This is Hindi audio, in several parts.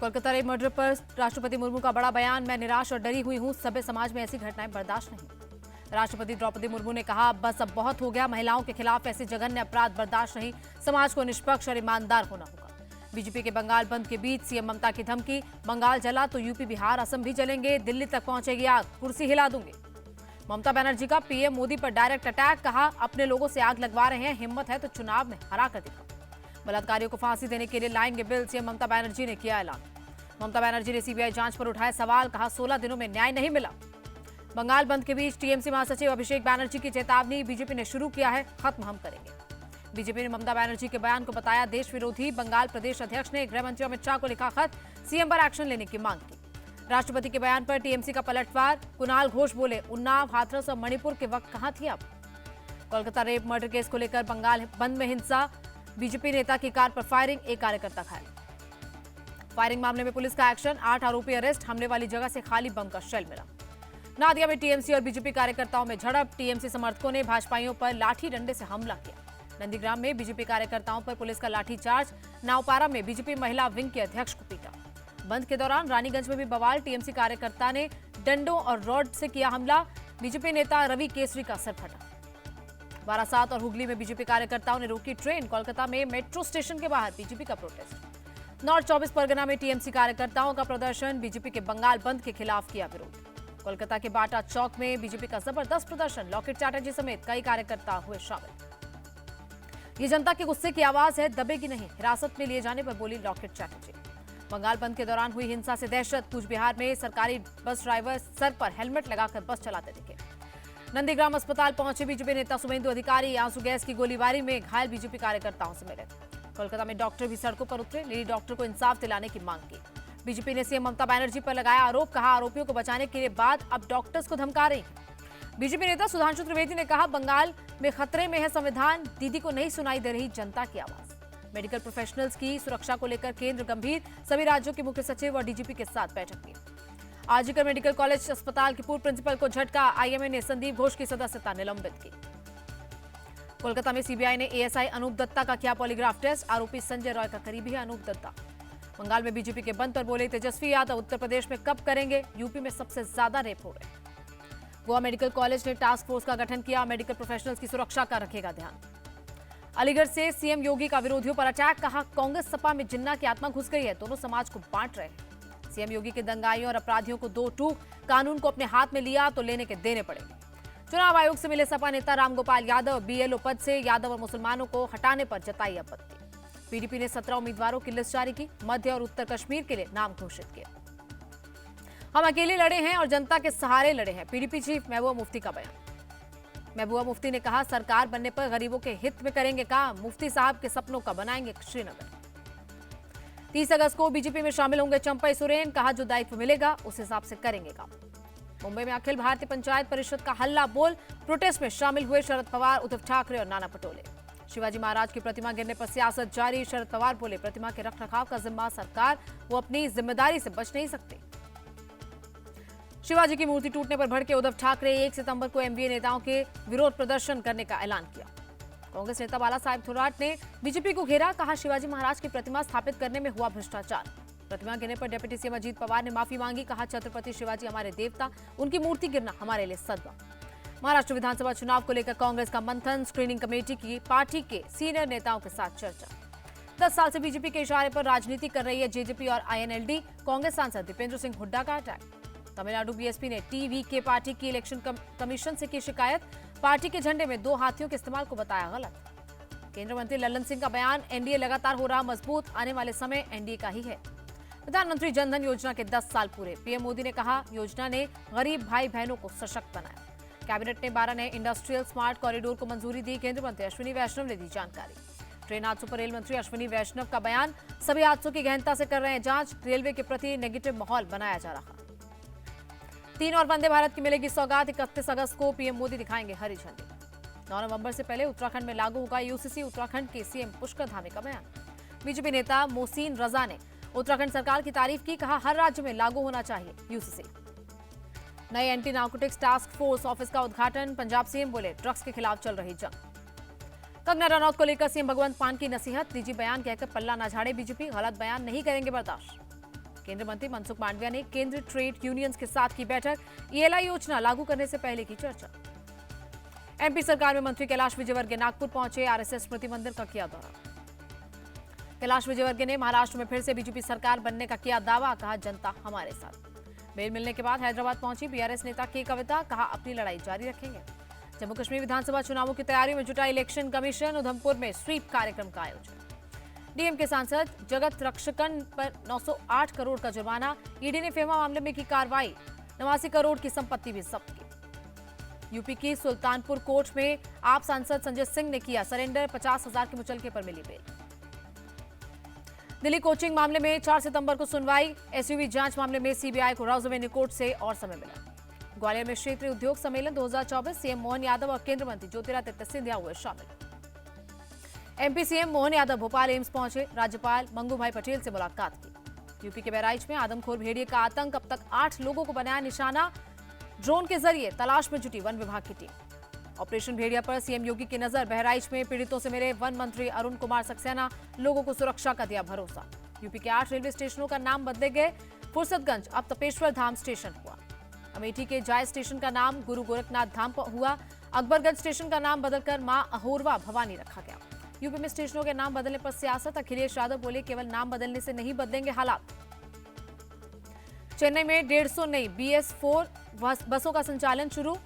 कोलकाता रेप मर्डर पर राष्ट्रपति मुर्मू का बड़ा बयान। मैं निराश और डरी हुई हूं, सभ्य समाज में ऐसी घटनाएं बर्दाश्त नहीं। राष्ट्रपति द्रौपदी मुर्मू ने कहा, बस अब बहुत हो गया, महिलाओं के खिलाफ ऐसे जघन्य अपराध बर्दाश्त नहीं, समाज को निष्पक्ष और ईमानदार होना होगा। बीजेपी के बंगाल बंद के बीच सीएम ममता की धमकी, बंगाल जला तो यूपी बिहार असम भी जलेंगे, दिल्ली तक पहुंचेगी आग, कुर्सी हिला दूंगी। ममता बनर्जी का पीएम मोदी पर डायरेक्ट अटैक, कहा अपने लोगों से आग लगवा रहे हैं, हिम्मत है तो चुनाव में हरा कर दिखा। बलात्कारियों को फांसी देने के लिए लाएंगे बिल, सीएम ममता बनर्जी ने किया ऐलान। ममता बनर्जी ने सीबीआई जांच पर उठाए सवाल, कहा 16 दिनों में न्याय नहीं मिला। बंगाल बंद के बीच टीएमसी महासचिव अभिषेक बैनर्जी की चेतावनी, बीजेपी ने शुरू किया है, खत्म हम करेंगे। बीजेपी ने ममता बनर्जी के बयान को बताया देश विरोधी। बंगाल प्रदेश अध्यक्ष ने गृह मंत्री अमित शाह को लिखा खत, सीएम पर एक्शन लेने की मांग की। राष्ट्रपति के बयान पर टीएमसी का पलटवार, कुणाल घोष बोले, उन्नाव, हाथरस और मणिपुर के वक्त कहां थी आप। कोलकाता रेप मर्डर केस को लेकर बंगाल बंद में हिंसा, बीजेपी नेता की कार पर फायरिंग, एक कार्यकर्ता घायल। फायरिंग मामले में पुलिस का एक्शन, 8 आरोपी अरेस्ट, हमले वाली जगह से खाली बम का शेल मिला। नादिया में टीएमसी और बीजेपी कार्यकर्ताओं में झड़प, टीएमसी समर्थकों ने भाजपाइयों पर लाठी डंडे से हमला किया। नंदीग्राम में बीजेपी कार्यकर्ताओं पर पुलिस का लाठीचार्ज, नावपारा में बीजेपी महिला विंग के अध्यक्ष को पीटा। बंद के दौरान रानीगंज में भी बवाल, टीएमसी कार्यकर्ता ने डंडों और रॉड से किया हमला, बीजेपी नेता रवि केसरी का सर फटा। बारासात और हुगली में बीजेपी कार्यकर्ताओं ने रोकी ट्रेन, कोलकाता में मेट्रो स्टेशन के बाहर बीजेपी का प्रोटेस्ट। नॉर्थ 24 परगना में टीएमसी कार्यकर्ताओं का प्रदर्शन, बीजेपी के बंगाल बंद के खिलाफ किया विरोध। कोलकाता के बाटा चौक में बीजेपी का जबरदस्त प्रदर्शन, लॉकेट चैटर्जी समेत कई कार्यकर्ता हुए शामिल। ये जनता के गुस्से की आवाज है, दबेगी नहीं, हिरासत में लिए जाने पर बोली लॉकेट चैटर्जी। बंगाल बंद के दौरान हुई हिंसा से दहशत, कूचबिहार में सरकारी बस ड्राइवर सर पर हेलमेट लगाकर बस चलाते दिखे। नंदीग्राम अस्पताल पहुंचे बीजेपी नेता शुभेंदु अधिकारी, आंसू गैस की गोलीबारी में घायल बीजेपी कार्यकर्ताओं से मिले। कोलकाता में डॉक्टर भी सड़कों पर उतरे, लेडी डॉक्टर को इंसाफ दिलाने की मांग की। बीजेपी ने सीएम ममता बनर्जी पर लगाया आरोप, कहा आरोपियों को बचाने के बाद अब डॉक्टर्स को धमका रही है। बीजेपी नेता सुधांशु त्रिवेदी ने कहा, बंगाल में खतरे में है संविधान, दीदी को नहीं सुनाई दे रही जनता की आवाज। मेडिकल प्रोफेशनल्स की सुरक्षा को लेकर केंद्र गंभीर, सभी राज्यों के मुख्य सचिव और डीजीपी के साथ बैठक की। आजीकर मेडिकल कॉलेज अस्पताल के पूर्व प्रिंसिपल को झटका, आईएमए ने संदीप घोष की सदस्यता निलंबित की। कोलकाता में सीबीआई ने एएसआई अनूप दत्ता का किया पॉलीग्राफ टेस्ट, आरोपी संजय रॉय का करीबी है अनूप दत्ता। बंगाल में बीजेपी के बंद पर बोले तेजस्वी यादव, उत्तर प्रदेश में कब करेंगे, यूपी में सबसे ज्यादा रेप हो रहे। गोवा मेडिकल कॉलेज ने टास्क फोर्स का गठन किया, मेडिकल प्रोफेशनल्स की सुरक्षा का रखेगा ध्यान। अलीगढ़ से सीएम योगी का विरोधियों पर अटैक, कहा कांग्रेस सपा में जिन्ना की आत्मा घुस गई है, दोनों समाज को बांट रहे हैं। सीएम योगी के दंगाइयों और अपराधियों को 2 टूक, कानून को अपने हाथ में लिया तो लेने के देने पड़ेंगे। चुनाव आयोग से मिले सपा नेता रामगोपाल यादव, बीएलओ पद से यादव और मुसलमानों को हटाने पर जताई आपत्ति। पीडीपी ने 17 उम्मीदवारों की लिस्ट जारी की, मध्य और उत्तर कश्मीर के लिए नाम घोषित किए। हम अकेले लड़े हैं और जनता के सहारे लड़े हैं, पीडीपी चीफ महबूबा मुफ्ती का बयान। महबूबा मुफ्ती ने कहा, सरकार बनने पर गरीबों के हित में करेंगे काम, मुफ्ती साहब के सपनों का बनाएंगे श्रीनगर। 30 अगस्त को बीजेपी में शामिल होंगे चंपई सोरेन, कहा जो दायित्व मिलेगा उस हिसाब से करेंगे काम। मुंबई में अखिल भारतीय पंचायत परिषद का हल्ला बोल, प्रोटेस्ट में शामिल हुए शरद पवार, उद्धव ठाकरे और नाना पटोले। शिवाजी महाराज की प्रतिमा गिरने पर सियासत जारी, शरद पवार बोले प्रतिमा के रखरखाव का जिम्मा सरकार, वो अपनी जिम्मेदारी से बच नहीं सकते। शिवाजी की मूर्ति टूटने पर भड़के उद्धव ठाकरे, 1 सितंबर को एमवीए नेताओं के विरोध प्रदर्शन करने का ऐलान किया। कांग्रेस नेता बाला साहेब थोराट ने बीजेपी को घेरा, कहा शिवाजी महाराज की प्रतिमा स्थापित करने में हुआ भ्रष्टाचार। प्रतिमा गिरने पर डिप्टी सीएम अजीत पवार ने माफी मांगी, कहा छत्रपति शिवाजी हमारे देवता, उनकी मूर्ति गिरना हमारे लिए सदमा। महाराष्ट्र विधानसभा चुनाव को लेकर कांग्रेस का मंथन, स्क्रीनिंग कमेटी की पार्टी के सीनियर नेताओं के साथ चर्चा। 10 साल से बीजेपी के इशारे पर राजनीति कर रही है जेजेपी और आईएनएलडी, कांग्रेस सांसद दीपेंद्र सिंह हुड्डा का अटैक। तमिलनाडु बीएसपी ने टीवीके पार्टी की इलेक्शन कमीशन से की शिकायत, पार्टी के झंडे में 2 हाथियों के इस्तेमाल को बताया गलत। केंद्रीय मंत्री लल्लन सिंह का बयान, एनडीए लगातार हो रहा मजबूत, आने वाले समय एनडीए का ही है। प्रधानमंत्री जनधन योजना के 10 साल पूरे, पीएम मोदी ने कहा योजना ने गरीब भाई बहनों को सशक्त बनाया। कैबिनेट ने 12 नए इंडस्ट्रियल स्मार्ट कॉरिडोर को मंजूरी दी, केंद्रीय मंत्री अश्विनी वैष्णव ने दी जानकारी। ट्रेन हादसों पर रेल मंत्री अश्विनी वैष्णव का बयान, सभी हादसों की गहनता से कर रहे हैं जांच, रेलवे के प्रति नेगेटिव माहौल बनाया जा रहा। 3 और वंदे भारत की मिलेगी सौगात, 31 अगस्त को पीएम मोदी दिखाएंगे हरी झंडी। 9 नवंबर से पहले उत्तराखंड में लागू होगा यूसीसी, उत्तराखंड के सीएम पुष्कर धामी का बयान। बीजेपी नेता मोहसिन रजा ने उत्तराखंड सरकार की तारीफ की, कहा हर राज्य में लागू होना चाहिए यूसीसी। नए anti narcotics task force office का उद्घाटन, पंजाब सीएम बोले ड्रग्स के खिलाफ चल रही जंग। कंगना रनौत को लेकर सीएम भगवंत मान की नसीहत, निजी बयान कहकर पल्ला न झाड़े बीजेपी, गलत बयान नहीं करेंगे बर्दाश्त। केंद्रीय मंत्री मनसुख मांडविया ने केंद्रीय ट्रेड यूनियंस के साथ की बैठक, ईएलआई योजना लागू करने से पहले की चर्चा। एमपी सरकार में मंत्री कैलाश विजयवर्गीय नागपुर पहुंचे, आरएसएस स्मृति मंदिर का किया दौरा। कैलाश विजयवर्गीय ने महाराष्ट्र में फिर से बीजेपी सरकार बनने का किया दावा, कहा जनता हमारे साथ। बेल मिलने के बाद हैदराबाद पहुंची बीआरएस नेता के कविता, कहा अपनी लड़ाई जारी रखेंगे। जम्मू कश्मीर विधानसभा चुनावों की तैयारियों में जुटा इलेक्शन कमीशन, उधमपुर में स्वीप कार्यक्रम का आयोजन। डीएम के सांसद जगत रक्षकन पर 908 करोड़ का जुर्माना, ईडी ने फेमा मामले में की कार्रवाई, 89 करोड़ की संपत्ति भी जब्त की। यूपी की सुल्तानपुर कोर्ट में आप सांसद संजय सिंह ने किया सरेंडर, 50,000 के मुचलके पर मिली बेल। दिल्ली कोचिंग मामले में 4 सितंबर को सुनवाई, एसयूवी जांच मामले में सीबीआई को राउज एवेन्यू कोर्ट से और समय मिला। ग्वालियर में क्षेत्रीय उद्योग सम्मेलन 2024, सीएम मोहन यादव और केंद्रीय मंत्री ज्योतिरादित्य सिंधिया हुए शामिल। MP CM Mohan Yadav Bhopal AIIMS पहुंचे, राज्यपाल मंगू भाई पटेल से मुलाकात की। यूपी के बहराइच में आदमखोर भेड़िए का आतंक, अब तक 8 लोगों को बनाया निशाना, ड्रोन के जरिए तलाश में जुटी वन विभाग की टीम। ऑपरेशन भेड़िया पर सीएम योगी की नजर, बहराइच में पीड़ितों से मिले वन मंत्री अरुण कुमार सक्सेना, लोगों को सुरक्षा का दिया भरोसा। यूपी के 8 रेलवे स्टेशनों का नाम बदले गए, फुर्सतगंज अब तपेश्वर धाम स्टेशन हुआ। अमेठी के जाय स्टेशन का नाम गुरु गोरखनाथ धाम हुआ। अकबरगंज स्टेशन का नाम बदलकर मां अहोरवा भवानी रखा गया। यूपी में स्टेशनों के नाम बदलने पर सियासत, अखिलेश यादव बोले केवल नाम बदलने से नहीं बदलेंगे हालात। चेन्नई में 150 नई BS4 बसों का संचालन शुरू,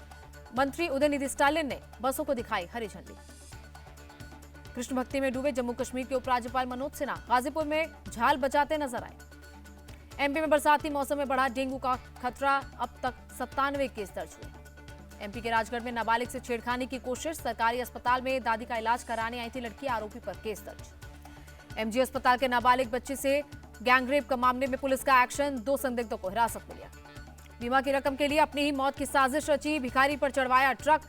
मंत्री उदयनिधि स्टालिन ने बसों को दिखाई हरी झंडी। कृष्ण भक्ति में डूबे जम्मू कश्मीर के उपराज्यपाल मनोज सिन्हा गाजीपुर में झाल बजाते नजर आए। एमपी में बरसाती मौसम में बढ़ा डेंगू का खतरा, अब तक 97 केस दर्ज हुए। एमपी के राजगढ़ में नाबालिग से छेड़खानी की कोशिश, सरकारी अस्पताल में दादी का इलाज कराने आई थी लड़की, आरोपी पर केस दर्ज। एमजी अस्पताल के नाबालिग बच्चे से गैंगरेप का मामले में पुलिस का एक्शन, 2 संदिग्धों को हिरासत में लिया। बीमा की रकम के लिए अपनी ही मौत की साजिश रची, भिखारी पर चढ़वाया ट्रक।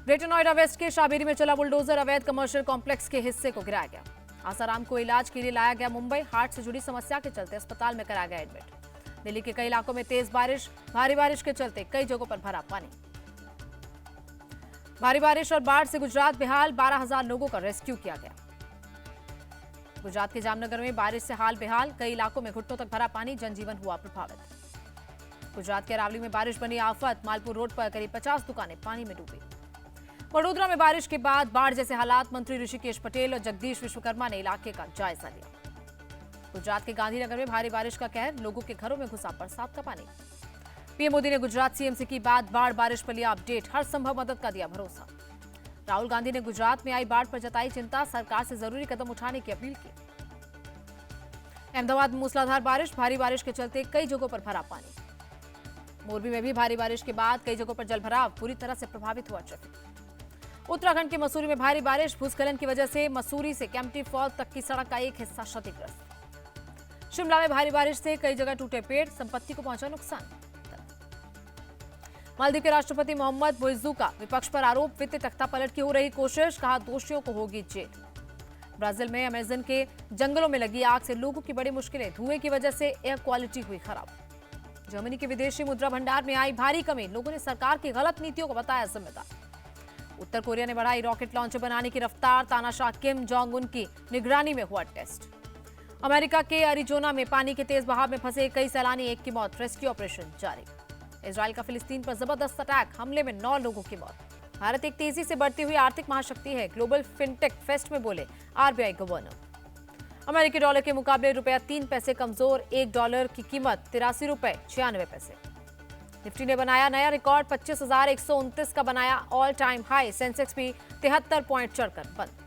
ग्रेटर नोएडा वेस्ट के शाबेरी में चला बुलडोजर, अवैध कमर्शियल कॉम्प्लेक्स के हिस्से को गिराया गया। आसाराम को इलाज के लिए लाया गया मुंबई, हार्ट से जुड़ी समस्या के चलते अस्पताल में कराया गया एडमिट। दिल्ली के कई इलाकों में तेज बारिश, भारी बारिश के चलते कई जगहों पर भरा पानी। भारी बारिश और बाढ़ से गुजरात बेहाल, 12,000 लोगों का रेस्क्यू किया गया। गुजरात के जामनगर में बारिश से हाल बेहाल, कई इलाकों में घुटनों तक भरा पानी, जनजीवन हुआ प्रभावित। गुजरात के अरावली में बारिश बनी आफत, मालपुर रोड पर करीब 50 दुकानें पानी में डूबी। वडोदरा में बारिश के बाद बाढ़ जैसे हालात, मंत्री ऋषिकेश पटेल और जगदीश विश्वकर्मा ने इलाके का जायजा लिया। गुजरात के गांधीनगर में भारी बारिश का कहर, लोगों के घरों में घुसा बरसात का पानी। पीएम मोदी ने गुजरात सीएम से की बात, बाढ़ बारिश पर लिया अपडेट, हर संभव मदद का दिया भरोसा। राहुल गांधी ने गुजरात में आई बाढ़ पर जताई चिंता, सरकार से जरूरी कदम उठाने की अपील की। अहमदाबाद में मूसलाधार बारिश, भारी बारिश के चलते कई जगहों पर भरा पानी। मोरबी में भी भारी बारिश के बाद कई जगहों पर जलभराव, पूरी तरह से प्रभावित हुआ ट्रैफिक। उत्तराखंड के मसूरी में भारी बारिश, भूस्खलन की वजह से मसूरी से केम्प्टी फॉल तक की सड़क का एक हिस्सा क्षतिग्रस्त। शिमला में भारी बारिश से कई जगह टूटे पेड़, संपत्ति को पहुंचा नुकसान। मालदीव के राष्ट्रपति मोहम्मद मुइज्जू का विपक्ष पर आरोप, वित्तीय तख्तापलट की हो रही कोशिश, कहा दोषियों को होगी जेल। ब्राजील में अमेजन के जंगलों में लगी आग से लोगों की बड़ी मुश्किलें, धुएं की वजह से एयर क्वालिटी हुई खराब। जर्मनी के विदेशी मुद्रा भंडार में आई भारी कमी, लोगों ने सरकार की गलत नीतियों को बताया जिम्मेदार। उत्तर कोरिया ने बढ़ाई रॉकेट लॉन्चर बनाने की रफ्तार, तानाशाह किम जोंग उन की निगरानी में हुआ टेस्ट। अमेरिका के अरिजोना में पानी के तेज बहाव में फंसे कई सैलानी, 1 की मौत, रेस्क्यू ऑपरेशन जारी। इजराइल का फिलिस्तीन पर जबरदस्त अटैक, हमले में 9 लोगों की मौत। भारत एक तेजी से बढ़ती हुई आर्थिक महाशक्ति है, ग्लोबल फिनटेक फेस्ट में बोले आरबीआई गवर्नर। अमेरिकी डॉलर के मुकाबले रुपया 3 पैसे कमजोर, $1 की कीमत 83 रुपए 96 पैसे। निफ्टी ने बनाया नया रिकॉर्ड, 25,129 का बनाया ऑल टाइम हाई, सेंसेक्स भी 73 पॉइंट चढ़कर बंद।